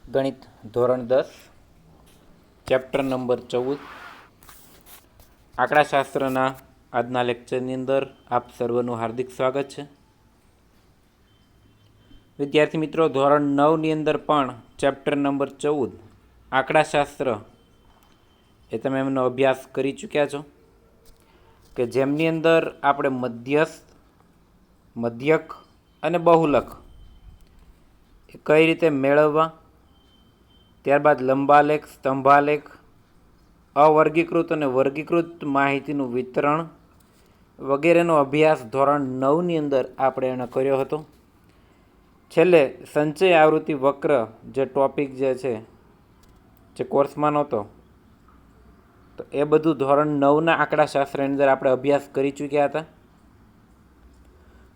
ગણિત ધોરણ 10 chapter number 14 આંકડાશાસ્ત્રના આજના લેક્ચરની અંદર આપ સર્વનું હાર્દિક સ્વાગત છે. વિદ્યાર્થી મિત્રો, ધોરણ 9ની અંદર પણ ચેપ્ટર નંબર 14 આંકડાશાસ્ત્ર એ તમે એમનો અભ્યાસ કરી ચૂક્યા છો કે જેમની અંદર આપણે મધ્યસ્થ, મધ્યક અને બહુલક એ કઈ રીતે મેળવવા, ત્યારબાદ લંબાલેખ, સ્તંભાલેખ, અવર્ગીકૃત અને વર્ગીકૃત માહિતીનું વિતરણ વગેરેનો અભ્યાસ ધોરણ 9ની અંદર આપણે એનો કર્યો હતો. છેલ્લે સંચય આવૃત્તિ વક્ર જે ટોપિક જે છે જે કોર્સમાં નહોતો, તો એ બધું ધોરણ 9ના આંકડાશાસ્ત્રની અંદર આપણે અભ્યાસ કરી ચૂક્યા હતા.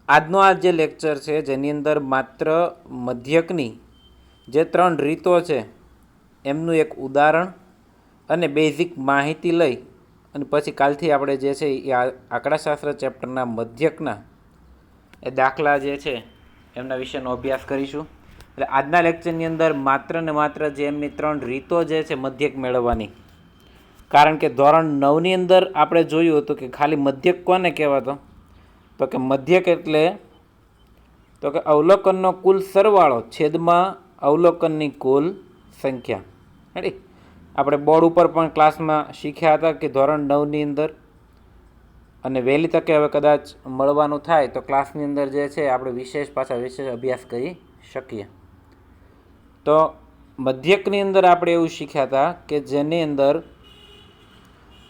આજનો આ જે લેક્ચર છે જેની અંદર માત્ર મધ્યકની જે 3 રીતો છે એમનું એક ઉદાહરણ અને બેઝિક માહિતી લઈ અને પછી કાલથી આપણે જે છે એ આંકડાશાસ્ત્ર ચેપ્ટરના મધ્યકના એ દાખલા જે છે એમના વિશેનો અભ્યાસ કરીશું. એટલે આજના લેક્ચરની અંદર માત્ર ને માત્ર જે એમની 3 રીતો જે છે મધ્યક મેળવવાની, કારણ કે ધોરણ 9ની અંદર આપણે જોયું હતું કે ખાલી મધ્યક કોને કહેવાતો, તો કે મધ્યક એટલે તો કે અવલોકનનો કુલ સરવાળો છેદમાં અવલોકનની કુલ સંખ્યા. રેડી? આપણે બોર્ડ ઉપર પણ ક્લાસમાં શીખ્યા હતા કે ધોરણ 9ની અંદર, અને વહેલી તકે હવે કદાચ મળવાનું થાય તો ક્લાસની અંદર જે છે આપણે વિશેષ અભ્યાસ કરી શકીએ. તો મધ્યકની અંદર આપણે એવું શીખ્યા હતા કે જેની અંદર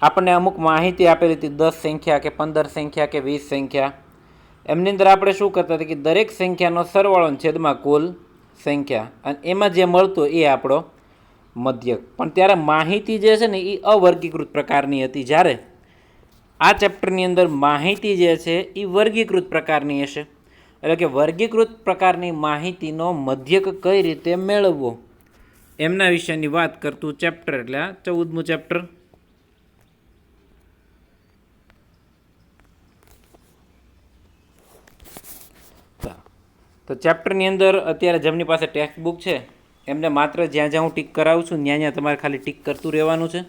આપણને અમુક માહિતી આપેલી હતી, 10 સંખ્યા કે 15 સંખ્યા કે 20 સંખ્યા. એમની અંદર આપણે શું કરતા હતા કે દરેક સંખ્યાનો સરવાળો છેદમાં કુલ સંખ્યા, અને એમાં જે મળતું એ આપણો મધ્યક. પણ ત્યારે માહિતી જે છે ને એ અવર્ગીકૃત પ્રકારની હતી, જ્યારે આ ચેપ્ટરની અંદર માહિતી જે છે એ વર્ગીકૃત પ્રકારની હશે. એટલે કે વર્ગીકૃત પ્રકારની માહિતીનો મધ્યક કઈ રીતે મેળવવો એમના વિશેની વાત કરતું ચેપ્ટર, એટલે આ 14મું ચેપ્ટર. તો ચેપ્ટરની અંદર અત્યારે જેમની પાસે ટેક્સ્ટ બુક છે એમને માત્ર જ્યાં જ્યાં હું ટીક કરાવું છું ત્યાં જ્યાં તમારે ખાલી ટીક કરતું રહેવાનું છે,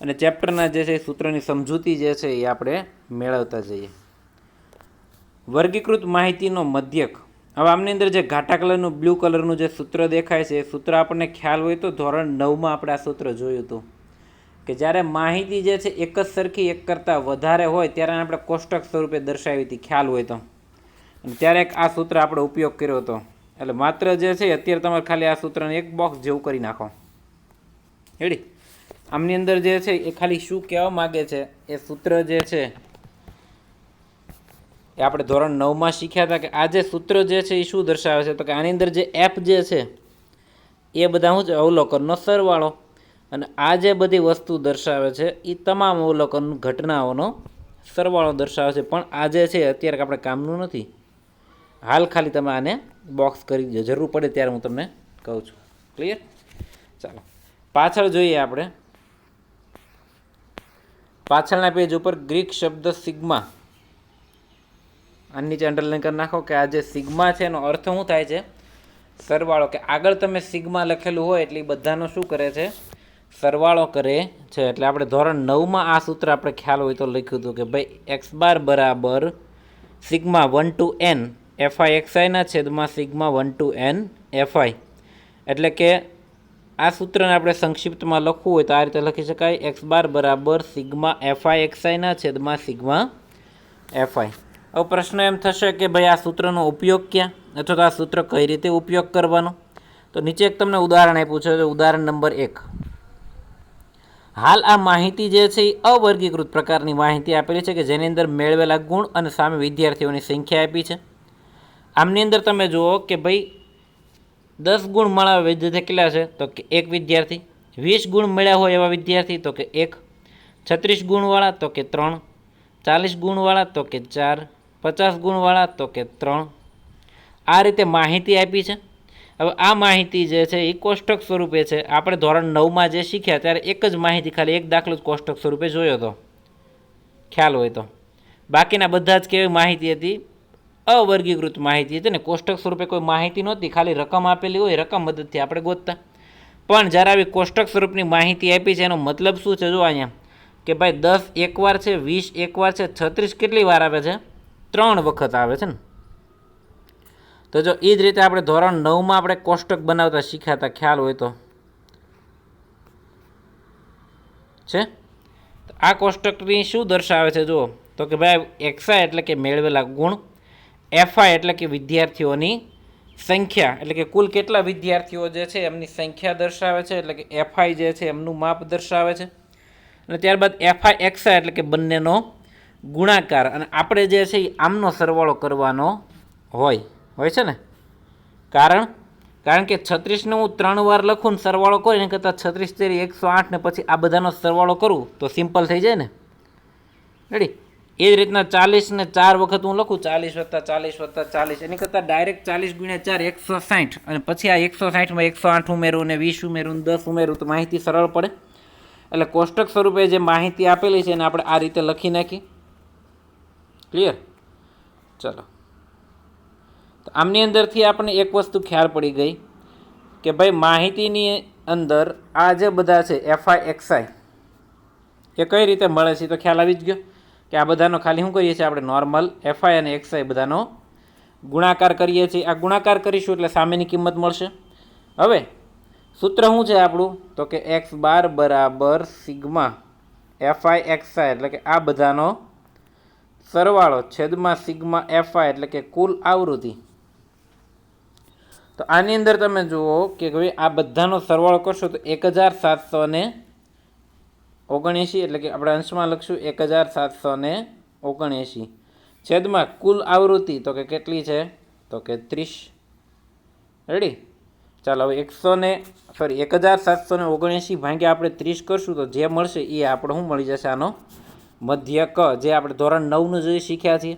અને ચેપ્ટરના જે છે સૂત્રની સમજૂતી જે છે એ આપણે મેળવતા જઈએ. વર્ગીકૃત માહિતીનો મધ્યક. હવે આમની અંદર જે ઘાટા કલરનું, બ્લુ કલરનું જે સૂત્ર દેખાય છે એ સૂત્ર આપણને ખ્યાલ હોય તો ધોરણ 9માં આપણે આ સૂત્ર જોયું હતું કે જ્યારે માહિતી જે છે એક જ સરખી એક કરતાં વધારે હોય ત્યારે આપણે કોષ્ટક સ્વરૂપે દર્શાવી હતી, ખ્યાલ હોય તો. અને ત્યારે આ સૂત્ર આપણે ઉપયોગ કર્યો હતો. એટલે માત્ર જે છે અત્યારે તમારે ખાલી આ સૂત્રને એક બોક્સ જેવું કરી નાખો. રેડી? આમની અંદર જે છે એ ખાલી શું કહેવા માગે છે, એ સૂત્ર જે છે એ આપણે ધોરણ 9માં શીખ્યા હતા કે આ જે સૂત્ર જે છે એ શું દર્શાવે છે, તો કે આની અંદર જે એફ જે છે એ બધા શું છે, અવલોકનનો સરવાળો. અને આ જે બધી વસ્તુ દર્શાવે છે એ તમામ અવલોકન ઘટનાઓનો સરવાળો દર્શાવે છે. પણ આ જે છે અત્યારે આપણે કામનું નથી. હાલ ખાલી તમે આને બોક્સ કરી દો, જરૂર પડે ત્યારે હું તમને કહું છું. ક્લિયર? ચાલો પાછળ જોઈએ આપણે. પાછળના પેજ ઉપર ગ્રીક શબ્દ સિગ્મા, આની નીચે અંડરલાઈન કરી નાખો કે આ જે સિગ્મા છે એનો અર્થ શું થાય છે, સરવાળો. કે આગળ તમે સિગ્મા લખેલું હોય એટલે એ બધાનો શું કરે છે, સરવાળો કરે છે. એટલે આપણે ધોરણ 9માં આ સૂત્ર આપણે ખ્યાલ હોય તો લખ્યું હતું કે ભાઈ એક્સ બાર બરાબર સિગ્મા 1 to n એફઆઈ એક્સઆઈના છેદમાં સિગ્મા 1 to n એફઆઈ. એટલે કે આ સૂત્રને આપણે સંક્ષિપ્તમાં લખવું હોય તો આ રીતે લખી શકાય, એક્સ બાર બરાબર સિગ્મા એફઆઈ એક્સઆઈના છેદમાં સિગ્મા એફઆઈ. હવે પ્રશ્ન એમ થશે કે ભાઈ આ સૂત્રનો ઉપયોગ ક્યાં, અથવા તો આ સૂત્ર કઈ રીતે ઉપયોગ કરવાનો. તો નીચે એક તમને ઉદાહરણ આપ્યું છે, ઉદાહરણ નંબર 1. હાલ આ માહિતી જે છે એ અવર્ગીકૃત પ્રકારની માહિતી આપેલી છે કે જેની અંદર મેળવેલા ગુણ અને સામે વિદ્યાર્થીઓની સંખ્યા આપી છે. આમની અંદર તમે જુઓ કે ભાઈ 10 ગુણ મળ્યા વિદ્યાર્થી કેટલા છે, તો કે 1 વિદ્યાર્થી. 20 ગુણ મળ્યા હોય એવા વિદ્યાર્થી તો કે 1. 36 ગુણવાળા તો કે 3. 40 ગુણવાળા તો કે 4. 50 ગુણવાળા તો કે 3. આ રીતે માહિતી આપી છે. હવે આ માહિતી જે છે એ કોષ્ટક સ્વરૂપે છે. આપણે ધોરણ 9માં જે શીખ્યા ત્યારે એક જ માહિતી, ખાલી એક દાખલો જ કોષ્ટક સ્વરૂપે જોયો હતો, ખ્યાલ હોય તો. બાકીના બધા જ કેવી માહિતી હતી, અવર્ગીકૃત માહિતી હતી ને. કોષ્ટક સ્વરૂપે કોઈ માહિતી નહોતી, ખાલી રકમ આપેલી હોય, રકમ મદદથી આપણે ગોતતા. પણ જ્યારે આવી કોષ્ટક સ્વરૂપની માહિતી આપી છે એનો મતલબ શું છે? જો અહીંયા કે ભાઈ 10 એકવાર છે, 20 એકવાર છે, 36 કેટલી વાર આવે છે? 3 વખત આવે છે ને. તો જો એ જ રીતે આપણે ધોરણ 9માં આપણે કોષ્ટક બનાવતા શીખ્યા હતા, ખ્યાલ હોય તો છે. આ કોષ્ટકની શું દર્શાવે છે? જુઓ તો કે ભાઈ એક્સઆઈ એટલે કે મેળવેલા ગુણ, એફઆઈ એટલે કે વિદ્યાર્થીઓની સંખ્યા એટલે કે કુલ કેટલા વિદ્યાર્થીઓ જે છે એમની સંખ્યા દર્શાવે છે, એટલે કે એફઆઈ જે છે એમનું માપ દર્શાવે છે. અને ત્યારબાદ એફઆઈ એક્સઆઈ એટલે કે બંનેનો ગુણાકાર, અને આપણે જે છે એ આમનો સરવાળો કરવાનો હોય છે ને. કારણ કે 36ને હું 3 વાર લખું ને સરવાળો કરું એને કરતાં 36 તેરી 108 ને પછી આ બધાનો સરવાળો કરું તો સિમ્પલ થઈ જાય ને. રેડી? એ જ રીતના 40 ને 4 વખત હું લખું 40 + 40 + 40, એની કરતાં ડાયરેક્ટ 40 × 4 160, અને પછી આ 160માં 108 ઉમેરું ને 20 ઉમેરું ને 10 ઉમેરું તો માહિતી સરળ પડે. એટલે કોષ્ટક સ્વરૂપે જે માહિતી આપેલી છે એને આપણે આ રીતે લખી નાખી. ક્લિયર? ચલો, તો આમની અંદરથી આપણને એક વસ્તુ ખ્યાલ પડી ગઈ કે ભાઈ માહિતીની અંદર આ જે બધા છે એફઆઈ એક્સઆઈ એ કઈ રીતે મળે છે, તો ખ્યાલ આવી જ ગયો કે આ બધાનો ખાલી શું કરીએ છીએ આપણે નોર્મલ એફઆઈ અને એક્સઆઈ બધાનો ગુણાકાર કરીએ છીએ. આ ગુણાકાર કરીશું એટલે સામેની કિંમત મળશે. હવે સૂત્ર શું છે આપણું? તો કે x બાર બરાબર સિગ્મા એફઆઈ એક્સઆઈ એટલે કે આ બધાનો સરવાળો છેદમાં સિગ્મા એફઆઈ એટલે કે કુલ આવૃત્તિ. તો આની અંદર તમે જુઓ કે ભાઈ આ બધાનો સરવાળો કરશો તો 1779 એટલે કે આપણે અંશમાં લખશું 1779 છેદમાં કુલ આવૃત્તિ તો કે કેટલી છે? તો કે 30. રેડી? ચાલો હવે 1779 ભાગ્યા આપણે 30 કરશું તો જે મળશે એ આપણે શું મળી જશે? આનો મધ્યક, જે આપણે ધોરણ 9નું જે શીખ્યા છીએ.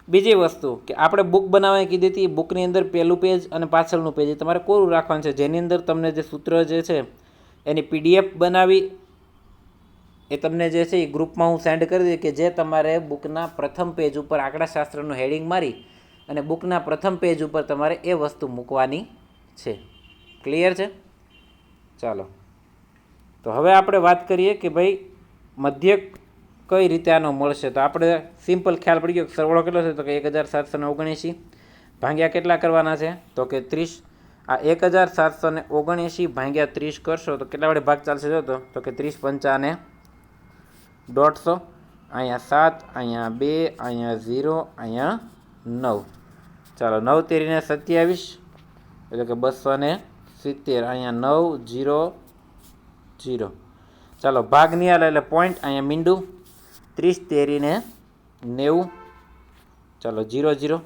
બીજી વસ્તુ કે આપણે બુક બનાવવાની કીધી હતી, બુકની અંદર પહેલું પેજ અને પાછળનું પેજ તમારે કોરું રાખવાનું છે, જેની અંદર તમને જે સૂત્ર જે છે એની પીડીએફ બનાવી એ તમને જે છે એ ગ્રુપમાં હું સેન્ડ કરી દઈએ કે જે તમારે બુકના પ્રથમ પેજ ઉપર આંકડાશાસ્ત્રનું હેડિંગ મારી અને બુકના પ્રથમ પેજ ઉપર તમારે એ વસ્તુ મૂકવાની છે. ક્લિયર છે? ચાલો, તો હવે આપણે વાત કરીએ કે ભાઈ મધ્યક કઈ રીતે આનો મળશે. તો આપણે સિમ્પલ ખ્યાલ પડી ગયો. સરવાળો કેટલો છે? તો કે 1779 ભાગ્યા કેટલા કરવાના છે? તો કે 30. આ 1779 ભાગ્યા 30 કરશો તો કેટલા વડે ભાગ ચાલશે? તો કે 30 પંચા 150, અહીંયા 7, અહીંયા 2, અહીંયા 0, અહીંયા 9. ચાલો, 9 તેરીને 27 એટલે કે 270, અહીંયા 9 0 0. ચાલો, ભાગ નહીં આલે એટલે પોઈન્ટ, અહીંયા મીંડું 30 તેરીને 90. ચાલો 0 0.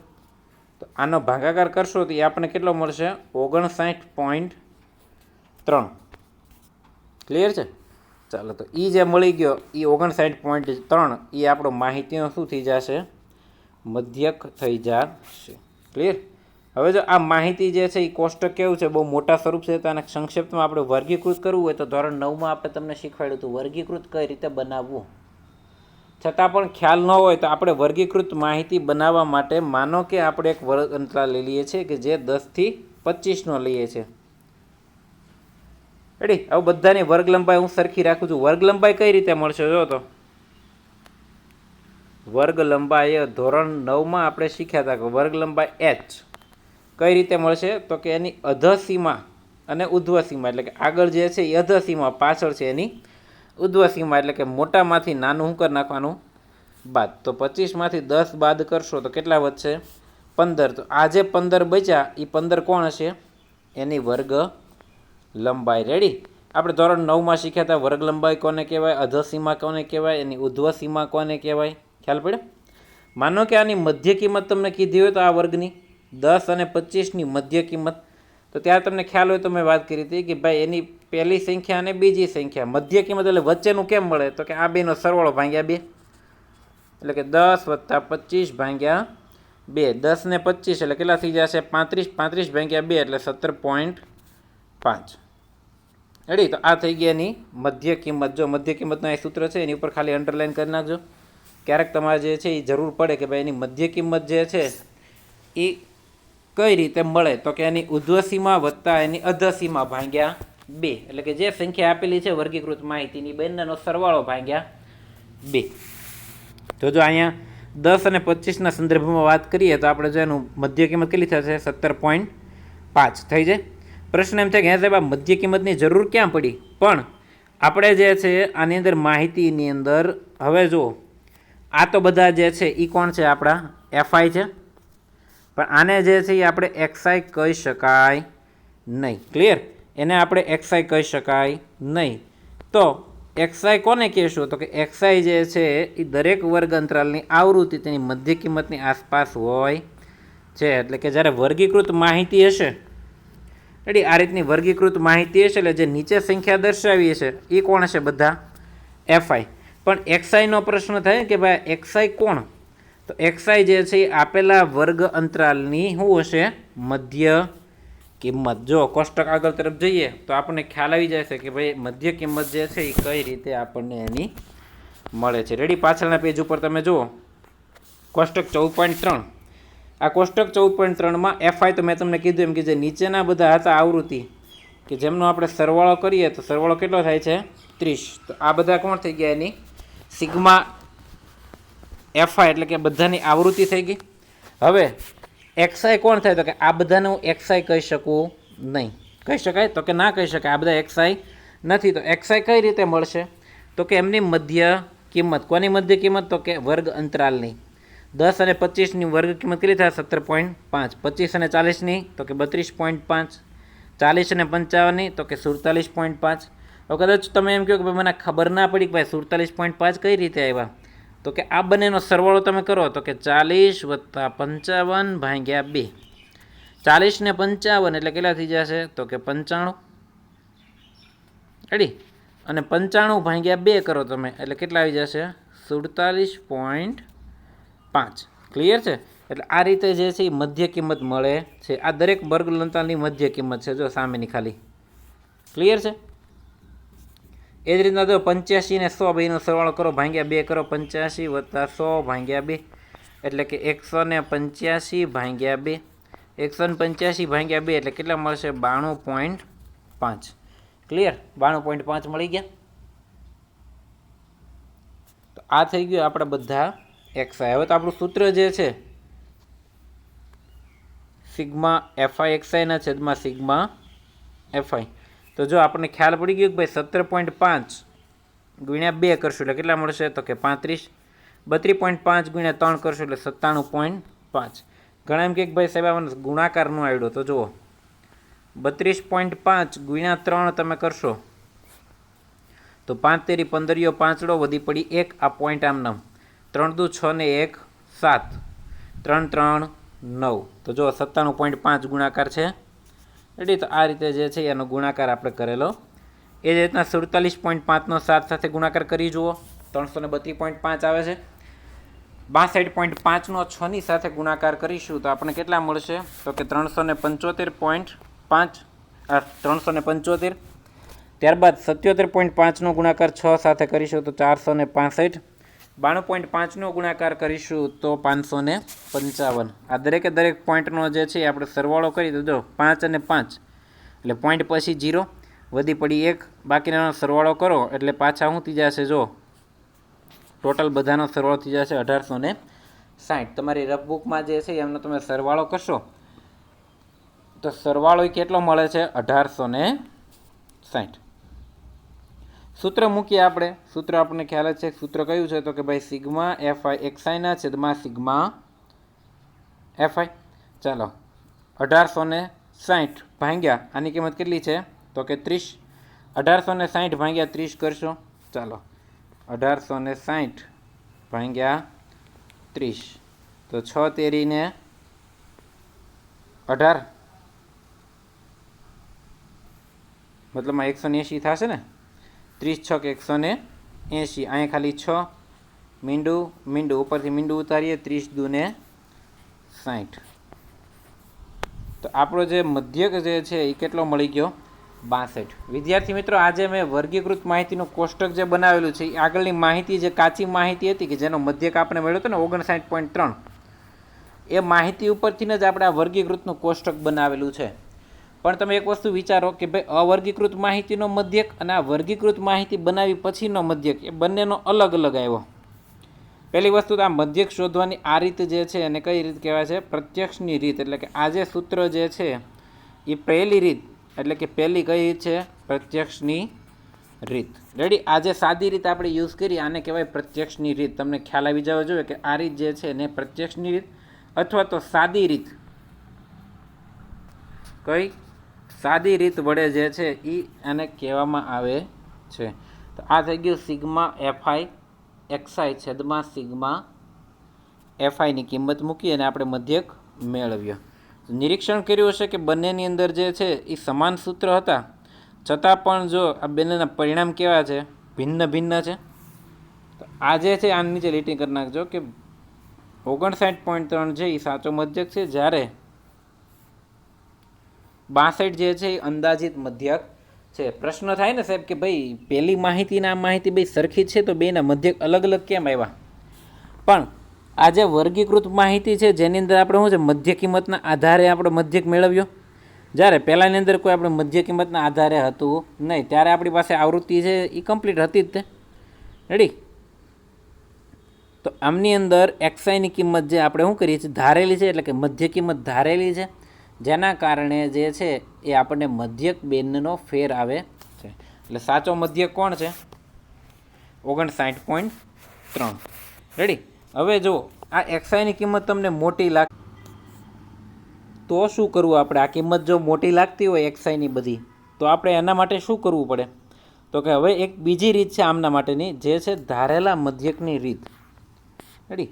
તો આનો ભાગાકાર કરશો તો એ આપણને કેટલો મળશે? 59.3. ક્લિયર છે? ચાલો, તો એ જે મળી ગયો એ 59.3 એ આપણો માહિતીનો શું થઈ જશે? મધ્યક થઈ જશે. ક્લિયર? હવે જો આ માહિતી જે છે એ કોષ્ટક કેવું છે? બહુ મોટા સ્વરૂપ છે. તો આને સંક્ષિપ્તમાં આપણે વર્ગીકૃત કરવું હોય તો ધોરણ 9માં આપણે તમને શીખવાડ્યું હતું વર્ગીકૃત કઈ રીતે બનાવવું. છતાં પણ ખ્યાલ ન હોય તો આપણે વર્ગીકૃત માહિતી બનાવવા માટે માનો કે આપણે એક વર્ગ અંતરાલ લઈ લઈએ છીએ કે જે 10 થી 25નો લઈએ છીએ. રેડી? હવે બધાની વર્ગ લંબાઈ હું સરખી રાખું છું. વર્ગ લંબાઈ કઈ રીતે મળશે? જો તો વર્ગ લંબાઈ ધોરણ 9માં આપણે શીખ્યા હતા કે વર્ગ લંબાઈ h કઈ રીતે મળશે? તો કે એની અધસીમા અને ઉધ્વસીમા એટલે કે આગળ જે છે એ અધસીમા, પાછળ છે એની ઉધ્વસીમા એટલે કે મોટામાંથી નાનું શું કરી નાખવાનું? બાદ. તો 25માંથી 10 બાદ કરશો તો કેટલા વધશે? 15. તો આ જે 15 બચ્યા એ 15 કોણ હશે? એની વર્ગ લંબાઈ. રેડી? આપણે ધોરણ 9માં શીખ્યા હતા વર્ગ લંબાઈ કોને કહેવાય, અધસીમા કોને કહેવાય, એની ઉધ્વસીમા કોને કહેવાય. ખ્યાલ પડ્યો? માનો કે આની મધ્ય કિંમત તમને કીધી હોય તો આ વર્ગની 10 અને 25ની મધ્ય કિંમત, તો ત્યારે તમને ખ્યાલ હોય તો મેં વાત કરી હતી કે ભાઈ એની પહેલી સંખ્યા અને બીજી સંખ્યા મધ્ય કિંમત એટલે વચ્ચેનું કેમ મળે? તો કે આ બેનો સરવાળો ભાગ્યા 2 એટલે કે 10 + 25 ભાગ્યા 2. 10 ને 25 એટલે કેટલા થઈ જશે? 35. 35 ભાગ્યા 2 એટલે 17.5. રેડી? તો આ થઈ ગયા એની મધ્ય કિંમત. જો મધ્ય કિંમતનું આ સૂત્ર છે એની ઉપર ખાલી અંડરલાઈન કરી નાખજો. ક્યારેક તમારે જે છે એ જરૂર પડે કે ભાઈ એની મધ્ય કિંમત જે છે એ કઈ રીતે મળે? તો કે એની ઉધ્વસીમા વત્તા એની અધસીમા ભાગ્યા 2 એટલે કે જે સંખ્યા આપેલી છે વર્ગીકૃત માહિતીની બંનેનો સરવાળો ભાગ્યા 2. તો જો અહીંયા 10 અને 25ના સંદર્ભમાં વાત કરીએ તો આપણે જો એનું મધ્ય કિંમત કેટલી થશે 17.5 થઈ જાય. પ્રશ્ન એમ થાય કે સાહેબ આ મધ્ય કિંમતની જરૂર ક્યાં પડી, પણ આપણે જે છે આની અંદર માહિતીની અંદર હવે જુઓ આ તો બધા જે છે એ કોણ છે આપણા એફઆઈ છે, પણ આને જે છે એ આપણે એક્સઆઈ કહી શકાય નહીં. ક્લિયર? એને આપણે એક્સઆઈ કહી શકાય નહીં. તો એક્સઆઈ કોને કહેશું? તો કે એક્સઆઈ જે છે એ દરેક વર્ગ અંતરાલની આવૃત્તિ તેની મધ્ય કિંમતની આસપાસ હોય છે. એટલે કે જ્યારે વર્ગીકૃત માહિતી હશે, રેડી, આ રીતની વર્ગીકૃત માહિતી હશે એટલે જે નીચે સંખ્યા દર્શાવી છે એ કોણ હશે? બધા એફઆઈ. પણ એક્સઆઈનો પ્રશ્ન થાય કે ભાઈ એક્સઆઈ કોણ? તો એક્સઆઈ જે છે એ આપેલા વર્ગ અંતરાલની શું હશે? મધ્ય કિંમત. જો કોષ્ટક આગળ તરફ જઈએ તો આપણને ખ્યાલ આવી જાય છે કે ભાઈ મધ્ય કિંમત જે છે એ કઈ રીતે આપણને એની મળે છે. રેડી? પાછળના પેજ ઉપર તમે જુઓ કોષ્ટક 14.3. આ કોષ્ટક 14.3માં એફઆઈ તો મેં તમને કીધું એમ કે જે નીચેના બધા હતા આવૃત્તિ કે જેમનો આપણે સરવાળો કરીએ તો સરવાળો કેટલો થાય છે? 30. તો આ બધા કોણ થઈ ગયા? એની સિગ્મા એફઆઈ એટલે કે બધાની આવૃત્તિ થઈ ગઈ. હવે એક્સઆઈ કોણ થાય? તો કે આ બધાને હું એક્સઆઈ કહી શકું નહીં. કહી શકાય? તો કે ના કહી શકાય. આ બધા એક્સઆઈ નથી. તો એક્સઆઈ કઈ રીતે મળશે? તો કે એમની મધ્ય કિંમત. કોની મધ્ય કિંમત? તો કે વર્ગ અંતરાલની. 10 અને 25ની વર્ગ કિંમત કેટલી થાય? 17.5. 25 અને 40ની તો કે 32.5. 40 અને 55ની તો કે 47.5. તો કદાચ તમે એમ કહો કે ભાઈ મને ખબર ના પડી કે ભાઈ 47.5 કઈ રીતે આવ્યા? તો કે આ બંનેનો સરવાળો તમે કરો તો કે 40 + 55 ભાગ્યા 2. 40 ને 55 એટલે કેટલા થઈ જશે? તો કે 95. રેડી? અને 95 ભાગ્યા 2 કરો તમે એટલે કેટલા આવી જશે? 47.5. ક્લિયર છે? એટલે આ રીતે જે છે એ મધ્ય કિંમત મળે છે. આ દરેક વર્ગ અંતરાલની મધ્ય કિંમત છે. જો સામેની ખાલી. ક્લિયર છે? એ જ રીતના જો 85 ને 100 બેનો સરવાળો કરો ભાગ્યા 2 કરો. 85 + 100 ભાગ્યા 2 એટલે કે 185 ભાગ્યા 2. 185 ભાગ્યા 2 એટલે કેટલા મળશે? 92.5. ક્લિયર? 92.5 મળી ગયા. તો આ થઈ ગયું આપણે બધા એક્સઆઈ. હવે તો આપણું સૂત્ર જે છે સિગ્મા એફઆઈ એક્સઆઈના છેદમાં સિગ્મા એફઆઈ. તો જો આપણને ખ્યાલ પડી ગયો કે ભાઈ 17.5 ગુણ્યા 2 કરશું એટલે કેટલા મળશે? તો કે 35. 32.5 ગુણ્યા 3 કરશું એટલે 97.5. ઘણા એમ કે ભાઈ સાહેબ આમાં ગુણાકાર નો આવડ્યો. તો જુઓ 32.5 ગુણ્યા 3 તમે કરશો તો 5 તેરી 15 પાંચડો વધી પડી 1. આ પોઈન્ટ આમ નામ 3 દુ 6 ને 1 7 3 3 9. તો જો 97.5 ગુણાકાર છે. રેડી? તો આ રીતે જે છે એનો ગુણાકાર આપણે કરેલો. એ જ રીતના 47.5નો 7 સાથે ગુણાકાર કરી જુઓ 332.5 આવે છે. 62.5નો 6ની સાથે ગુણાકાર કરીશું તો આપણે કેટલા મળશે? તો કે 375.5. 375. ત્યારબાદ 77.5નો ગુણાકાર 6 સાથે કરીશું તો 465. 92.5નો ગુણાકાર કરીશું તો 555. આ દરેકે દરેક પોઈન્ટનો જે છે આપણે સરવાળો કરી તો જો 5 અને 5 એટલે પોઈન્ટ પછી 0 વધી પડી 1. બાકીનો સરવાળો કરો એટલે પાછા શું થઈ જશે? જો ટોટલ બધાનો સરવાળો થઈ જશે 1860. તમારી રફ બુકમાં જે છે એમનો તમે સરવાળો કરશો તો સરવાળો કેટલો મળે છે? 1860. સૂત્ર મૂકીએ આપણે. સૂત્ર આપણને ખ્યાલ જ છે. સૂત્ર કયું છે? તો કે ભાઈ સિગ્મા એફઆઈ એક્સઆઈના છેદમાં સિગ્મા એફઆઈ. ચાલો 1860 ભાગ્યા આની કિંમત કેટલી છે? તો કે 30. 1860 ભાગ્યા 30 કરશો. ચાલો 1860 ભાગ્યા 30 તો 6 તેરીને 18 મતલબમાં 180 થશે ને? 30 6 કે 180. અહીંયા ખાલી 6 મીંડું મીંડું ઉપરથી મીંડું ઉતારીએ 30 દૂને 60. તો આપણો જે મધ્યક જે છે એ કેટલો મળી ગયો? 62. વિદ્યાર્થી મિત્રો આજે મેં વર્ગીકૃત માહિતીનું કોષ્ટક જે બનાવેલું છે એ આગળની માહિતી જે કાચી માહિતી હતી કે જેનો મધ્યક આપણે મળ્યો હતો ને 59.3 એ માહિતી ઉપરથી જ આપણે આ વર્ગીકૃતનું કોષ્ટક બનાવેલું છે. પણ તમે એક વસ્તુ વિચારો કે ભાઈ અવર્ગીકૃત માહિતીનો મધ્યક અને આ વર્ગીકૃત માહિતી બનાવી પછીનો મધ્યક એ બંનેનો અલગ અલગ આવ્યો. પહેલી વસ્તુ તો આ મધ્યક શોધવાની આ રીત જે છે એને કઈ રીત કહેવાય છે? પ્રત્યક્ષની રીત. એટલે કે આ જે સૂત્ર જે છે એ પહેલી રીત, એટલે કે પહેલી કઈ રીત છે? પ્રત્યક્ષની રીત. રેડી? આ જે સાદી રીત આપણે યુઝ કરી આને કહેવાય પ્રત્યક્ષની રીત. તમને ખ્યાલ આવી જવો જોઈએ કે આ રીત જે છે એને પ્રત્યક્ષની રીત અથવા તો સાદી રીત, કઈ સાદી રીત વડે જે છે એ આને કહેવામાં આવે છે. તો આ થઈ ગયું સિગ્મા એફઆઈ એક્સઆઈ છેદમાં સિગ્મા એફઆઈની કિંમત મૂકી અને આપણે મધ્યક મેળવ્યો. નિરીક્ષણ કર્યું હશે કે બંનેની અંદર જે છે એ સમાન સૂત્ર હતા, છતાં પણ જો આ બંનેના પરિણામ કેવા છે? ભિન્ન ભિન્ન છે. તો આ જે છે આની નીચે લીટી કરી નાખજો કે 59.3 છે એ સાચો મધ્યક છે, જ્યારે 62 જે છે એ અંદાજિત મધ્યક છે. પ્રશ્ન થાય ને સાહેબ કે ભાઈ પહેલી માહિતીના આ માહિતી બે સરખી જ છે તો બેના મધ્યક અલગ અલગ કેમ આવ્યા? પણ આ જે વર્ગીકૃત માહિતી છે જેની અંદર આપણે શું છે મધ્ય કિંમતના આધારે આપણે મધ્યક મેળવ્યો, જ્યારે પહેલાંની અંદર કોઈ આપણે મધ્ય કિંમતના આધારે હતું નહીં, ત્યારે આપણી પાસે આવૃત્તિ છે એ કમ્પ્લીટ હતી જ તે. રેડી? તો આમની અંદર એક્સઆઈની કિંમત જે આપણે શું કરીએ છીએ ધારેલી છે, એટલે કે મધ્ય કિંમત ધારેલી છે, જેના કારણે જે છે એ આપણને મધ્યક બેનનો ફેર આવે છે. એટલે સાચો મધ્યક કોણ છે? 59.3. રેડી? હવે જો આ એક્સઆઈની કિંમત તમને મોટી લાગ તો શું કરવું આપણે? આ કિંમત જો મોટી લાગતી હોય એક્સઆઈની બધી, તો આપણે એના માટે શું કરવું પડે? તો કે હવે એક બીજી રીત છે આમના માટેની, જે છે ધારેલા મધ્યકની રીત. રેડી?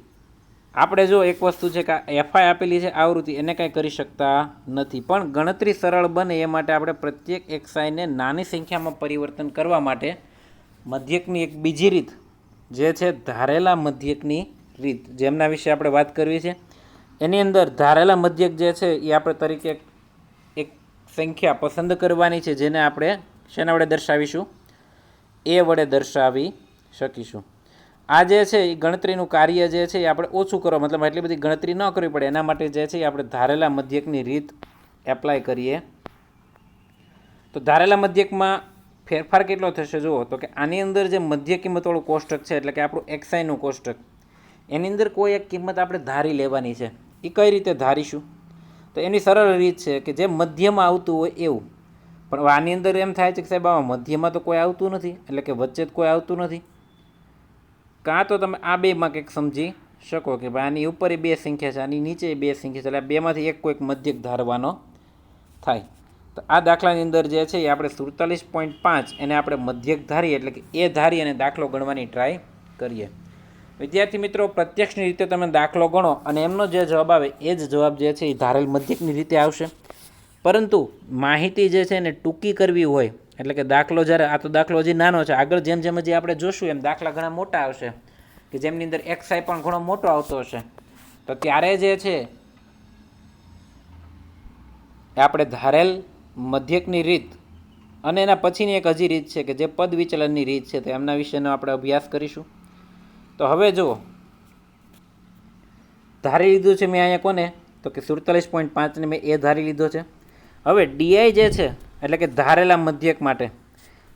આપણે જો એક વસ્તુ છે કે એફઆઈ આપેલી છે આવૃત્તિ, એને કાંઈ કરી શકતા નથી, પણ ગણતરી સરળ બને એ માટે આપણે પ્રત્યેક એક્સઆઈને નાની સંખ્યામાં પરિવર્તન કરવા માટે મધ્યકની એક બીજી રીત જે છે ધારેલા મધ્યકની રીત, જેમના વિશે આપણે વાત કરવી છે. એની અંદર ધારેલા મધ્યક જે છે એ આપણે તરીકે એક સંખ્યા પસંદ કરવાની છે, જેને આપણે શેના વડે દર્શાવીશું? એ વડે દર્શાવી શકીશું. આ જે છે એ ગણતરીનું કાર્ય જે છે એ આપણે ઓછું કરવા, મતલબ એટલી બધી ગણતરી ન કરવી પડે એના માટે જે છે એ આપણે ધારેલા મધ્યકની રીત એપ્લાય કરીએ. તો ધારેલા મધ્યકમાં ફેરફાર કેટલો થશે જુઓ, તો કે આની અંદર જે મધ્ય કિંમતવાળું કોષ્ટક છે, એટલે કે આપણું એક્સઆઈનું કોષ્ટક, એની અંદર કોઈ એક કિંમત આપણે ધારી લેવાની છે. એ કઈ રીતે ધારીશું? તો એની સરળ રીત છે કે જે મધ્યમાં આવતું હોય એવું. પણ આની અંદર એમ થાય છે કે સાહેબ આમાં મધ્યમાં તો કોઈ આવતું નથી, એટલે કે વચ્ચે જ કોઈ આવતું નથી. કાં તો તમે આ બેમાં કંઈક સમજી શકો કે ભાઈ આની ઉપર બે સંખ્યા છે, આની નીચે બે સંખ્યા છે, એટલે આ બેમાંથી એક કોઈક મધ્યક ધારવાનો થાય. તો આ દાખલાની અંદર જે છે એ આપણે 47.5 એને આપણે મધ્યક ધારીએ, એટલે કે એ ધારી અને દાખલો ગણવાની ટ્રાય કરીએ. વિદ્યાર્થી મિત્રો, પ્રત્યક્ષની રીતે તમે દાખલો ગણો અને એમનો જે જવાબ આવે એ જ જવાબ જે છે એ ધારેલ મધ્યકની રીતે આવશે. પરંતુ માહિતી જે છે એને ટૂંકી કરવી હોય, એટલે કે દાખલો જ્યારે, આ તો દાખલો હજી નાનો છે, આગળ જેમ જેમ હજી આપણે જોશું એમ દાખલા ઘણા મોટા આવશે કે જેમની અંદર એક્સઆઈ પણ ઘણો મોટો આવતો હશે, તો ત્યારે જે છે એ આપણે ધારેલ મધ્યકની રીત અને એના પછીની એક હજી રીત છે કે જે પદ વિચલનની રીત છે, તો એમના વિશેનો આપણે અભ્યાસ કરીશું. તો હવે જુઓ, ધારી લીધું છે મેં અહીંયા કોને? તો કે 47.5ને મેં એ ધારી લીધો છે. હવે ડીઆઈ જે છે એટલે કે ધારેલા મધ્યક માટે,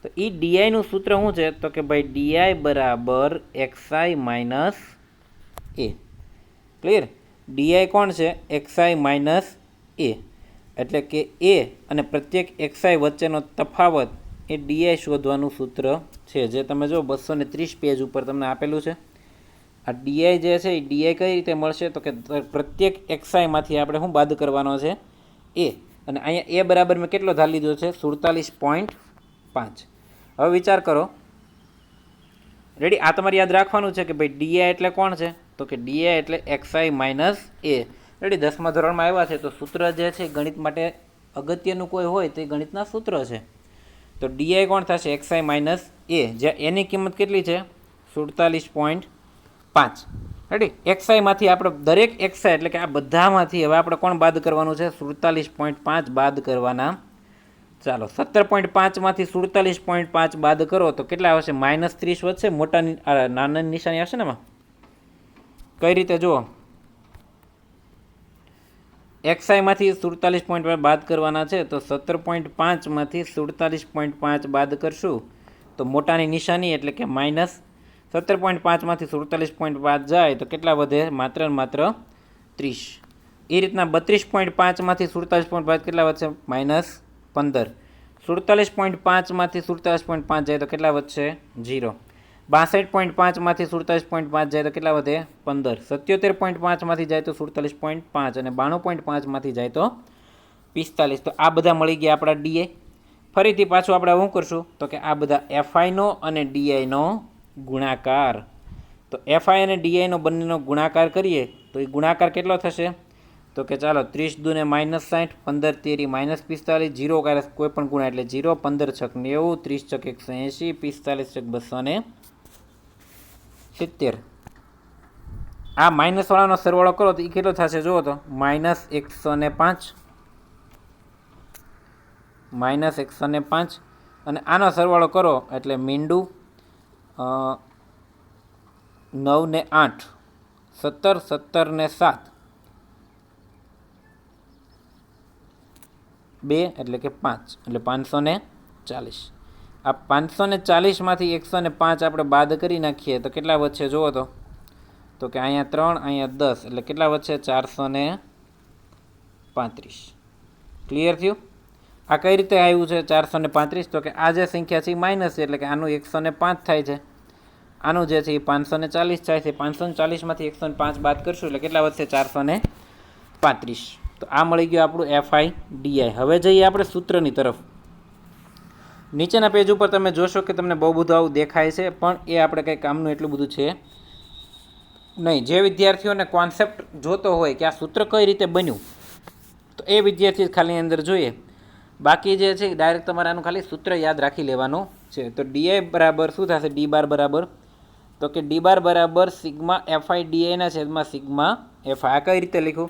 તો એ ડીઆઈનું સૂત્ર શું છે? તો કે ભાઈ ડીઆઈ બરાબર એક્સઆઈ માઇનસ એ. ક્લિયર? ડીઆઈ કોણ છે? એક્સઆઈ માઇનસ એ. એટલે કે એ અને પ્રત્યેક એક્સઆઈ વચ્ચેનો તફાવત એ ડીઆઈ શોધવાનું સૂત્ર છે, જે તમે જો 230 પેજ ઉપર તમને આપેલું છે. આ ડીઆઈ જે છે એ ડીઆઈ કઈ રીતે મળશે? તો કે પ્રત્યેક એક્સઆઈમાંથી આપણે શું બાદ કરવાનો છે? એ. અને અહીંયા એ બરાબર મેં કેટલો ધાર લીધો છે? 47.5. હવે વિચાર કરો. રેડી? આ તમારે યાદ રાખવાનું છે કે ભાઈ ડીઆઈ એટલે કોણ છે? તો કે ડીઆઈ એટલે એક્સઆઈ માઇનસ એ. રેડી? 10મા ધોરણમાં આવ્યા છે તો સૂત્ર જે છે ગણિત માટે અગત્યનું કોઈ હોય તો એ ગણિતના સૂત્ર છે. તો ડીઆઈ કોણ થશે? એક્સઆઈ માઇનસ એ, જ્યાં એની કિંમત કેટલી છે? 47.5. રેડી? એક્સઆઈમાંથી આપણે દરેક એક્સઆઈ એટલે કે આ બધામાંથી હવે આપણે કોણ બાદ કરવાનું છે? 47.5 બાદ કરવાના. ચાલો, 17.5માંથી 47.5 બાદ કરો તો કેટલા આવશે? -30 વધશે. મોટા નાના નિશાની આવશે ને એમાં. કઈ રીતે જુઓ? XI માંથી 47.5 બાદ કરવાના છે, તો 17.5 માંથી 47.5 બાદ કરશું તો મોટાની નિશાની એટલે કે માઇનસ 17.5 માંથી 47.5 જાય તો કેટલા વધે? માત્ર ને માત્ર 30. એ રીતના 32.5 માંથી 47.5 કેટલા વધશે? માઇનસ 15. 47.5 માંથી 47.5 જાય તો કેટલા વધશે? 0. 62.5 માંથી 47.5 જાય તો કેટલા વધે? 15. 77.5 માંથી જાય તો 47.5 અને 92.5 માંથી જાય તો 45. તો આ બધા મળી ગયા આપણા ડીઆઈ. ફરીથી પાછું આપણે શું કરશું તો કે આ બધા એફઆઈનો અને ડીઆઈનો ગુણાકાર. તો એફઆઈ અને ડીઆઈનો બંનેનો ગુણાકાર કરીએ તો એ ગુણાકાર કેટલો થશે? તો કે ચાલો 30 દૂને -60, 15 તેરી -45, 0 કરે કોઈ પણ ગુણા એટલે 0, 15 છક 90, 30 છક 180, 45 છક 270. આ માઇનસવાળાનો સરવાળો કરો તો એ કેટલો થશે જુઓ તો? -105 -105 અને આનો સરવાળો કરો એટલે મીંડું 9 ને 8, 17, 17 ને 7, 2 એટલે કે 5 એટલે 540. આ 540 માંથી 105 આપણે બાદ કરી નાખીએ તો કેટલા વધશે જુઓ તો કે અહીંયા 3 અહીંયા 10 એટલે કેટલા વધશે? 435. ક્લિયર થયું? આ કઈ રીતે આવ્યું છે 435? તો કે આ જે સંખ્યા છે એ માઇનસ છે એટલે કે આનું 105 થાય છે, આનું જે છે એ 540 થાય છે. 540 માંથી 105 બાદ કરશું એટલે કેટલા વધશે? 435. તો આ મળી ગયું આપણું એફઆઈ ડીઆઈ. હવે જઈએ આપણે સૂત્રની તરફ. નીચેના પેજ ઉપર તમે જોશો કે તમને બહુ બધું આવું દેખાય છે, પણ એ આપણે કંઈ કામનું એટલું બધું છે નહીં. જે વિદ્યાર્થીઓને કોન્સેપ્ટ જોતો હોય કે આ સૂત્ર કઈ રીતે બન્યું તો એ વિદ્યાર્થી ખાલી અંદર જોઈએ. બાકી જે છે ડાયરેક્ટ તમારે આનું ખાલી સૂત્ર યાદ રાખી લેવાનું છે. તો ડીઆઈ બરાબર શું થશે? ડી બાર બરાબર તો કે ડી બાર બરાબર સિગ્મા એફઆઈ ડીઆઈના છેદમાં સિગ્મા એફઆઈ. આ કઈ રીતે લખ્યું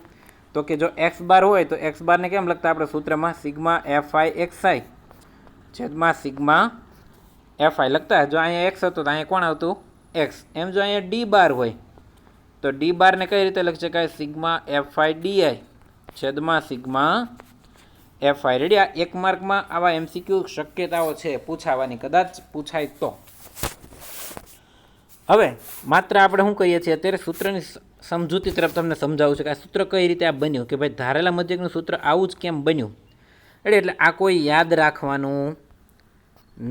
તો કે જો એક્સ બાર હોય તો એક્સ બારને કેમ લખતા આપણે સૂત્રમાં? સિગ્મા એફઆઈ એક્સઆઈ છેદમાં સિગ્મા એફઆઈ લખતા. જો અહીંયા એક્સ હતો તો અહીંયા કોણ આવતું? એક્સ. એમ જો અહીંયા ડી બાર હોય તો ડી બારને કઈ રીતે લખી શકાય? સિગ્મા એફઆઈ ડીઆઈ છેદમાં સિગ્મા એફઆઈ. રેડી? આ એક માર્કમાં આવા એમસીક્યુ શક્યતાઓ છે પૂછાવાની, કદાચ પૂછાય તો. હવે માત્ર આપણે શું કહીએ છીએ અત્યારે સૂત્રની સમજૂતી તરફ તમને સમજાવું છું કે આ સૂત્ર કઈ રીતે આ બન્યું, કે ભાઈ ધારેલા મધ્યકનું સૂત્ર આવું જ કેમ બન્યું. એટલે આ કોઈ યાદ રાખવાનું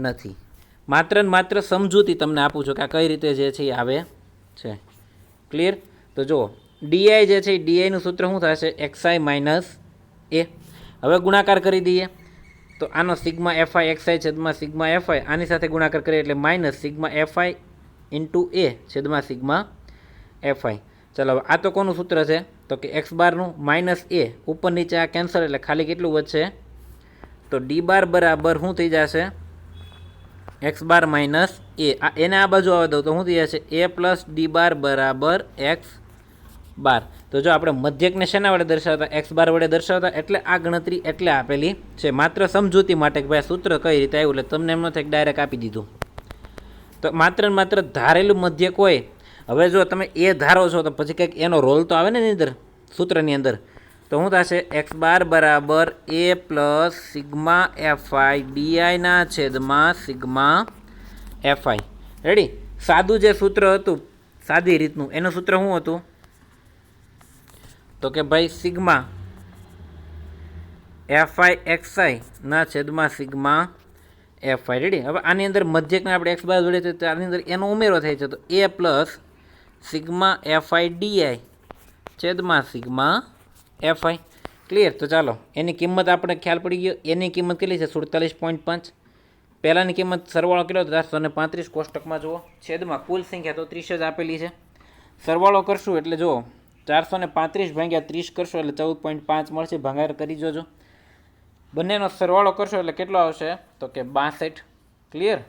નથી, માત્ર ને માત્ર સમજૂતી તમને આપું છું કે આ કઈ રીતે જે છે એ આવે છે. ક્લિયર? તો જુઓ ડીઆઈ જે છે એ ડીઆઈનું સૂત્ર શું થશે? એક્સઆઈ માઇનસ એ. હવે ગુણાકાર કરી દઈએ તો આનો સિગ્મા એફઆઈ એક્સઆઈ છેદમાં સિગ્મા એફઆઈ આની સાથે ગુણાકાર કરીએ એટલે માઇનસ સિગ્મા એફઆઈ ઇન્ટુ એ છેદમાં સિગ્મા એફઆઈ. ચાલો હવે આ તો કોનું સૂત્ર છે તો કે એક્સ બારનું માઇનસ એ, ઉપર નીચે આ કેન્સલ એટલે ખાલી કેટલું વધશે? તો ડી બાર બરાબર શું થઈ જશે? એક્સ બાર માઇનસ એ. એને આ બાજુ આવવા દઉં તો શું થઈ જશે? એ પ્લસ ડી બાર બરાબર એક્સ બાર. તો જો આપણે મધ્યકને શેના વડે દર્શાવતા? એક્સ બાર વડે દર્શાવતા, એટલે આ ગણતરી એટલે આપેલી છે માત્ર સમજૂતી માટે કે ભાઈ સૂત્ર કઈ રીતે આવ્યું. એટલે તમને એમ ન થાય કે ડાયરેક્ટ આપી દીધું. તો માત્ર ને માત્ર ધારેલું મધ્યક હોય. હવે જો તમે એ ધારો છો તો પછી કંઈક એનો રોલ તો આવે ને એની અંદર, સૂત્રની અંદર. તો શું થશે? એક્સ બાર બરાબર એ પ્લસ સિગ્મા એફઆઈ ડીઆઈના છેદમાં સિગ્મા એફઆઈ. રેડી? સાદું જે સૂત્ર હતું સાદી રીતનું એનું સૂત્ર શું હતું તો કે ભાઈ સિગ્મા એફઆઈ એક્સઆઈ ના છેદમાં સિગ્મા એફઆઈ. રેડી? હવે આની અંદર મધ્યકને આપણે એક્સ બાર જોડે છે તો આની અંદર એનો ઉમેરો થાય છે તો એ પ્લસ સિગ્મા એફઆઈ ડીઆઈ છેદમાં સિગ્મા એફઆઈ. ક્લિયર? તો ચાલો એની કિંમત આપણે ખ્યાલ પડી ગયો. એની કિંમત કેટલી છે? 47.5. પહેલાંની કિંમત સરવાળો કેટલો હતો? 435. કોષ્ટકમાં જુઓ છેદમાં કુલ સંખ્યા તો 30 જ આપેલી છે. સરવાળો કરશું એટલે જુઓ 435 ભાગ્યા 30 કરશો એટલે 14.5 મળશે. ભાગાકાર કરી જોજો. બંનેનો સરવાળો કરશો એટલે કેટલો આવશે તો કે 62. ક્લિયર?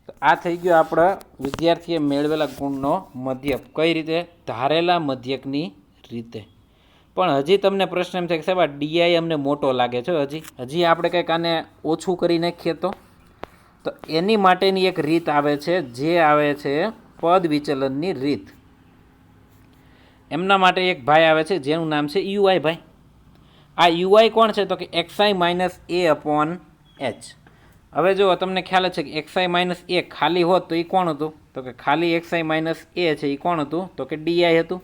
તો આ થઈ ગયો આપણા વિદ્યાર્થીએ મેળવેલા ગુણનો મધ્યક. કઈ રીતે? ધારેલા મધ્યકની રીતે. પણ હજી તમને પ્રશ્ન એમ થાય કે સાહેબ આ ડીઆઈ અમને મોટો લાગે છે, હજી આપણે કંઈક આને ઓછું કરી નાખીએ તો એની માટેની એક રીત આવે છે જે આવે છે પદ વિચલનની રીત. એમના માટે એક ભાઈ આવે છે જેનું નામ છે યુઆઈ ભાઈ. આ યુઆઈ કોણ છે? તો કે એક્સઆઈ માઇનસ એ અપોન એચ. હવે જો તમને ખ્યાલ છે કે એક્સઆઈ માઇનસ એ ખાલી હોત તો એ કોણ હતું? તો કે ખાલી એક્સઆઈ માઇનસ એ છે એ કોણ હતું? તો કે ડીઆઈ હતું.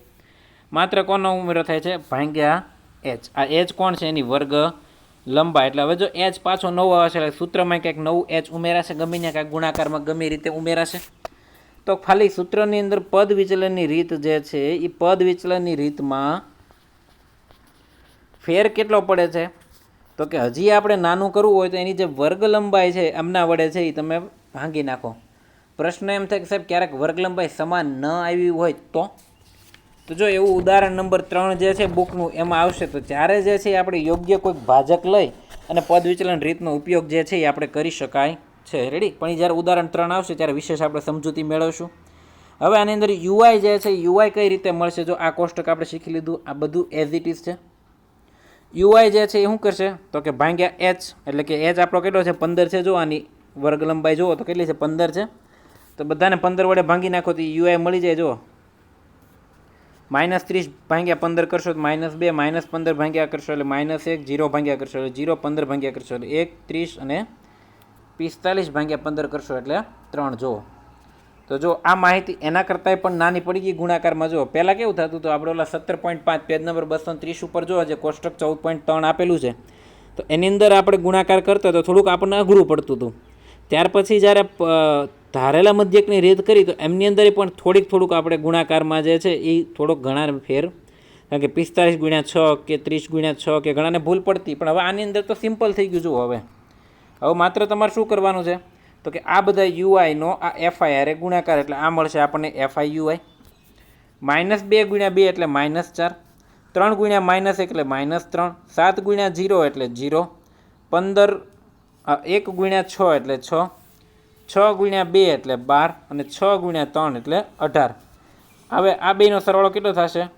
માત્ર કોનો ઉમેરો થાય છે? ભાગ્યા એચ. આ એચ કોણ છે? એની વર્ગ લંબાઈ. એટલે હવે જો એચ પાછો નવો આવે છે એટલે સૂત્રમાં કંઈક નવું એચ ઉમેરાશે, ગમે ત્યાં કાંઈક ગુણાકારમાં ગમે રીતે ઉમેરાશે. તો ખાલી સૂત્રની અંદર પદ વિચલનની રીત જે છે એ પદ વિચલનની રીતમાં ફેર કેટલો પડે છે? તો કે હજી આપણે નાનું કરવું હોય તો એની જે વર્ગ લંબાઈ છે એમના વડે છે એ તમે ભાંગી નાખો. પ્રશ્ન એમ થાય કે સાહેબ ક્યારેક વર્ગ લંબાઈ સમાન ન આવી હોય તો જો એવું ઉદાહરણ નંબર 3 જે છે બુકનું એમાં આવશે. તો જ્યારે જે છે આપણે યોગ્ય કોઈક ભાજક લઈ અને પદ વિચલન રીતનો ઉપયોગ જે છે એ આપણે કરી શકાય છે. રેડી? પણ એ જ્યારે ઉદાહરણ 3 આવશે ત્યારે વિશેષ આપણે સમજૂતી મેળવશું. હવે આની અંદર યુઆઈ જે છે યુઆઈ કઈ રીતે મળશે? જો આ કોષ્ટક આપણે શીખી લીધું, આ બધું એઝ ઇટ ઇઝ છે. યુઆઈ જે છે એ શું કરશે? તો કે ભાગ્યા એચ. એટલે કે એચ આપણો કેટલો છે? 15 છે. જો આની વર્ગ લંબાઈ જુઓ તો કેટલી છે? 15 છે. તો બધાને 15 વડે ભાંગી નાખો તો યુઆઈ મળી જાય. જુઓ, -30 ભાગ્યા 15 કરશો તો -2, -15 ભાગ્યા કરશો એટલે -1, 0 ભાગ્યા કરશો એટલે 0, 15 ભાગ્યા કરશો એટલે 1, 30 અને 45 ભાગ્યા 15 કરશો એટલે 3. જુઓ તો જો આ માહિતી એના કરતાંય પણ નાની પડી ગઈ ગુણાકારમાં. જુઓ પહેલાં કેવું થતું? તો આપણે ઓલા 17.5 પેજ નંબર 230 ઉપર જુઓ જે કોષ્ટક 14.3 આપેલું છે તો એની અંદર આપણે ગુણાકાર કરતા તો થોડુંક આપણને અઘરું પડતું હતું. ત્યાર પછી જ્યારે ધારેલા મધ્યકની રીત કરી તો એમની અંદર પણ થોડુંક આપણે ગુણાકારમાં જે છે એ થોડોક ઘણા ફેર, કારણ કે 45 × 6 કે 30 × 6 કે ઘણાને ભૂલ પડતી. પણ હવે આની અંદર તો સિમ્પલ થઈ ગયું. જુઓ હવે માત્ર તમારે શું કરવાનું છે? તો કે આ બધા યુઆઈનો આ એફઆઈ આરે ગુણાકાર એટલે આ મળશે આપણને એફઆઈ યુઆઈ. -2 × 2 એટલે -4, 3 × -1 એટલે -3, 7 × 0 એટલે 0, 1 × 6 એટલે 6, 6 × 2 એટલે 12 અને 6 × 3 એટલે 18. હવે આ બેનો સરવાળો કેટલો થશે?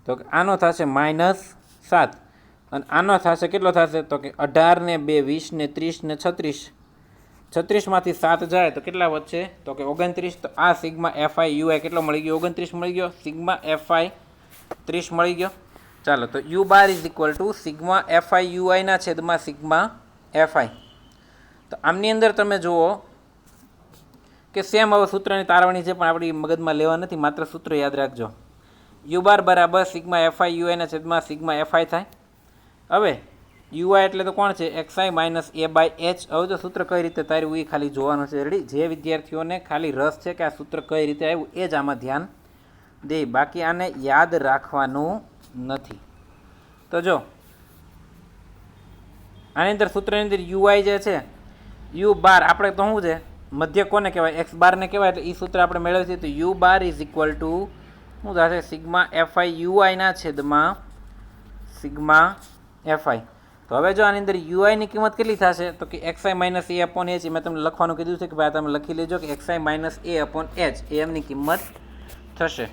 તો કે આનો થશે -7 અને આનો થશે કેટલો થશે? તો કે 18 ને 2 20 ને 30 ને 36, 36માંથી 7 જાય તો કેટલા વધશે? તો કે 29. તો આ સિગ્મા એફઆઈ યુઆઈ કેટલો મળી ગયો? 29 મળી ગયો. સિગ્મા એફઆઈ 30 મળી ગયો. ચાલો, તો U bar is equal to sigma FI યુઆઈના છેદમાં સિગ્મા એફઆઈ. તો આમની અંદર તમે જુઓ કે સેમ હવે સૂત્રની તારવણી છે પણ આપણી મગજમાં લેવા નથી, માત્ર સૂત્ર યાદ રાખજો. યુ બાર બરાબર સિગ્મા એફઆઈ યુઆઈના છેદમાં સિગ્મા એફઆઈ થાય. હવે યુઆઈ એટલે તો કોણ છે? X i minus a by h. હવે તો સૂત્ર કઈ રીતે તાર્યું એ ખાલી જોવાનું છે. રેડી? જે વિદ્યાર્થીઓને ખાલી રસ છે કે આ સૂત્ર કઈ રીતે આવ્યું એ જ આમાં ધ્યાન દે, બાકી આને યાદ રાખવાનું નથી. તો જો આની અંદર સૂત્રની અંદર યુઆઈ જે છે યુ બાર આપણે તો શું છે? મધ્ય કોને કહેવાય? એક્સ બારને કહેવાય. એટલે એ સૂત્ર આપણે મેળવીએ તો U bar is equal two શું થશે? સિગ્મા એફઆઈ યુઆઈના છેદમાં સિગ્મા એફઆઈ. તો હવે જો આની અંદર યુઆઈની કિંમત કેટલી થશે? તો કે એક્સઆઈ માઇનસ એ અપોન એચ. મેં તમને લખવાનું કીધું છે કે ભાઈ તમે લખી લેજો કે એક્સઆઈ માઇનસ એ અપોન એચ એ એમની કિંમત થશે.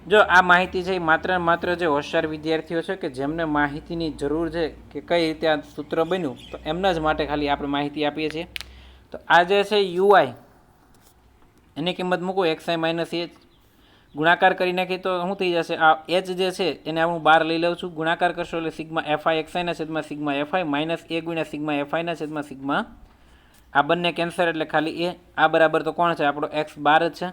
જો આ માહિતી છે એ માત્ર ને માત્ર જે હોશિયાર વિદ્યાર્થીઓ છે કે જેમને માહિતીની જરૂર છે કે કઈ રીતે આ સૂત્ર બન્યું તો એમના જ માટે ખાલી આપણે માહિતી આપીએ છીએ. તો આ જે છે યુઆઈ એની કિંમત મૂકો એક્સઆઈ માઇનસ એચ, ગુણાકાર કરી નાખી તો શું થઈ જશે? આ એચ જે છે એને હું બહાર લઈ લઉં છું. ગુણાકાર કરશો એટલે સિગ્મા એફઆઈ એક્સઆઈના છેદમાં સિગ્મા એફઆઈ માઇનસ એ × સિગ્મા એફઆઈના છેદમાં સિગ્મા. આ બંને કેન્સર એટલે ખાલી એ. આ બરાબર તો કોણ છે? આપણો એક્સ બાર જ છે.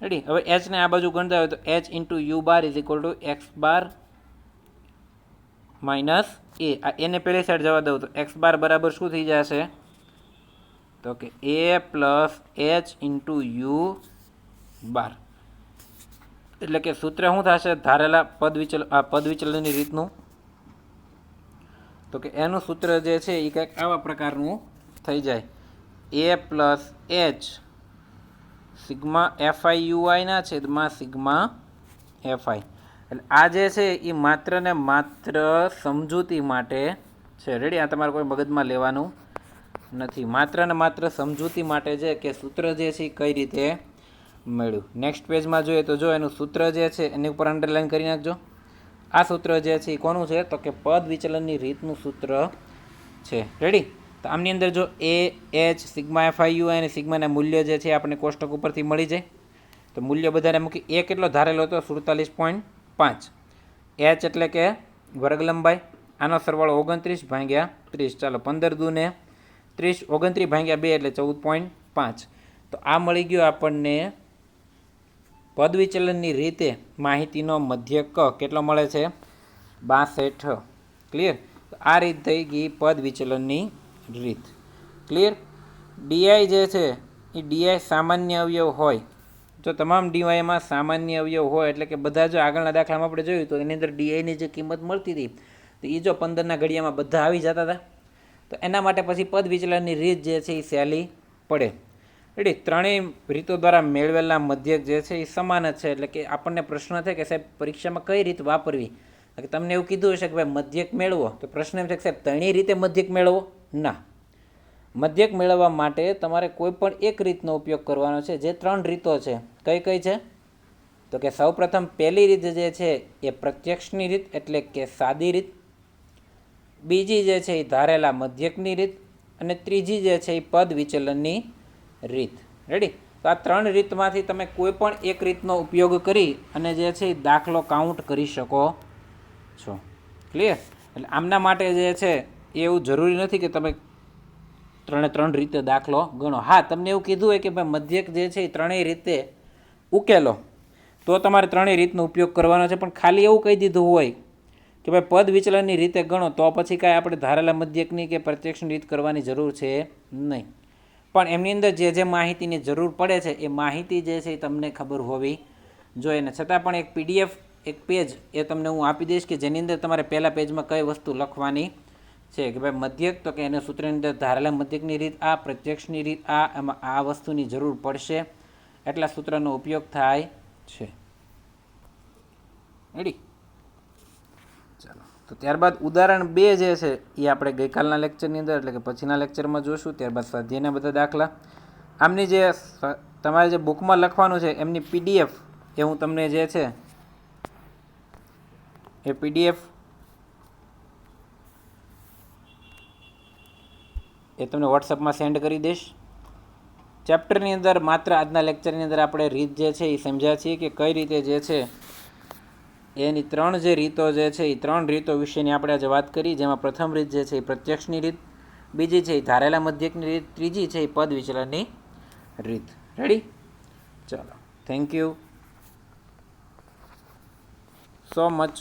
રેડી? હવે એચને આ બાજુ ગણતા હોય તો H into U bar is equal to X bar minus A. આ એને પહેલી સાઈડ જવા દઉં તો એક્સ બાર બરાબર શું થઈ જશે? તો કે એ પ્લસ એચ ઇન્ટુ યુ બાર. એટલે કે સૂત્ર શું થશે? ધારેલા પદ વિચલનની રીતનું. તો કે એનું સૂત્ર જે છે એ કંઈક આવા પ્રકારનું થઈ જાય. એ પ્લસ એચ સિગ્મા એફઆઈ યુઆઈના છેદમાં સિગ્મા એફઆઈ. એટલે આ જે છે એ માત્ર ને માત્ર સમજૂતી માટે છે. રેડી? આ તમારે કોઈ મગજમાં લેવાનું નથી, માત્ર ને માત્ર સમજૂતી માટે છે કે સૂત્ર જે છે એ કઈ રીતે મળ્યું. નેક્સ્ટ પેજમાં જોઈએ તો જો એનું સૂત્ર જે છે એની ઉપર અંડરલાઈન કરી નાખજો. આ સૂત્ર જે છે એ કોનું છે? તો કે પદ વિચલનની રીતનું સૂત્ર છે. રેડી? તો આમની અંદર જો એ એચ સિગ્મા એફઆઈ યુ અને સિગ્માના મૂલ્ય જે છે આપણે કોષ્ટક ઉપરથી મળી જાય. તો મૂલ્ય બધાને મૂકી એ કેટલો ધારેલો હતો 47.5. એચ એટલે કે વર્ગ લંબાઈ, આનો સરવાળો 29 ભાગ્યા 30. ચાલો 15 દૂને 30, 29 ભાગ્યા 2 એટલે 14.5. તો આ મળી ગયો આપણને પદ વિચલનની રીતે માહિતીનો મધ્યક કેટલો મળે છે 62. ક્લિયર. આ રીત થઈ ગઈ પદ વિચલનની રીત. ક્લિયર. ડીઆઈ જે છે એ ડીઆઈ સામાન્ય અવયવ હોય, જો તમામ ડીવાયમાં સામાન્ય અવયવ હોય એટલે કે બધા જો આગળના દાખલામાં આપણે જોયું તો એની અંદર ડીઆઈની જે કિંમત મળતી હતી તો એ જો 15ના ઘડિયામાં બધા આવી જતા હતા, તો એના માટે પછી પદ વિચલનની રીત જે છે એ સહેલી પડે. રેડી. ત્રણેય રીતો દ્વારા મેળવેલા મધ્યક જે છે એ સમાન જ છે. એટલે કે આપણને પ્રશ્ન થાય કે સાહેબ પરીક્ષામાં કઈ રીત વાપરવી, તમને એવું કીધું હશે કે ભાઈ મધ્યક મેળવો, તો પ્રશ્ન એમ છે કે સાહેબ ત્રણેય રીતે મધ્યક મેળવો. ના, મધ્યક મેળવવા માટે તમારે કોઈ પણ એક રીતનો ઉપયોગ કરવાનો છે. જે 3 રીતો છે કઈ કઈ છે તો કે સૌપ્રથમ પહેલી રીત જે છે એ પ્રત્યક્ષની રીત એટલે કે સાદી રીત, બીજી જે છે એ ધારેલા મધ્યકની રીત, અને ત્રીજી જે છે એ પદ વિચલનની રીત. રેડી. તો આ 3 રીતમાંથી તમે કોઈ પણ એક રીતનો ઉપયોગ કરી અને જે છે એ દાખલો કાઉન્ટ કરી શકો છો. ક્લિયર. એટલે આમના માટે જે છે એ એવું જરૂરી નથી કે તમે 3 રીતે દાખલો ગણો. હા, તમને એવું કીધું હોય કે ભાઈ મધ્યક જે છે એ 3 રીતે ઉકેલો, તો તમારે 3 રીતનો ઉપયોગ કરવાનો છે. પણ ખાલી એવું કહી દીધું હોય કે ભાઈ પદ વિચલનની રીતે ગણો, તો પછી કાંઈ આપણે ધારેલા મધ્યકની કે પ્રત્યક્ષની રીત કરવાની જરૂર છે નહીં. પણ એમની અંદર જે જે માહિતીની જરૂર પડે છે એ માહિતી જે છે એ તમને ખબર હોવી જોઈએ. ને છતાં પણ એક પીડીએફ એક પેજ એ તમને હું આપી દઈશ કે જેની અંદર તમારે પહેલા પેજમાં કઈ વસ્તુ લખવાની છે કે ભાઈ મધ્યક તો કે એના સૂત્રની અંદર ધારેલા મધ્યકની રીત આ, પ્રત્યક્ષની રીત આ, એમાં આ વસ્તુની જરૂર પડશે, એટલા સૂત્રનો ઉપયોગ થાય છે. રેડી. ચાલો, તો ત્યારબાદ ઉદાહરણ 2 જે છે એ આપણે ગઈકાલના લેક્ચરની અંદર એટલે કે પછીના લેક્ચરમાં જોશું. ત્યારબાદ સ્વાધ્યાયના બધા દાખલા આમની જે તમારે જે બુકમાં લખવાનું છે એમની પીડીએફ એ હું તમને જે છે એ પીડીએફ એ તમને વોટ્સઅપમાં સેન્ડ કરી દઈશ. ચેપ્ટરની અંદર માત્ર આજના લેક્ચરની અંદર આપણે રીત જે છે એ સમજ્યા છીએ કે કઈ રીતે જે છે એની 3 જે રીતો જે છે એ 3 રીતો વિશેની આપણે આજે વાત કરી. જેમાં પ્રથમ રીત જે છે એ પ્રત્યક્ષની રીત, બીજી છે એ ધારેલા મધ્યકની રીત, ત્રીજી છે એ પદ વિચલનની રીત. રેડી. ચાલો, થેન્ક યુ સો મચ.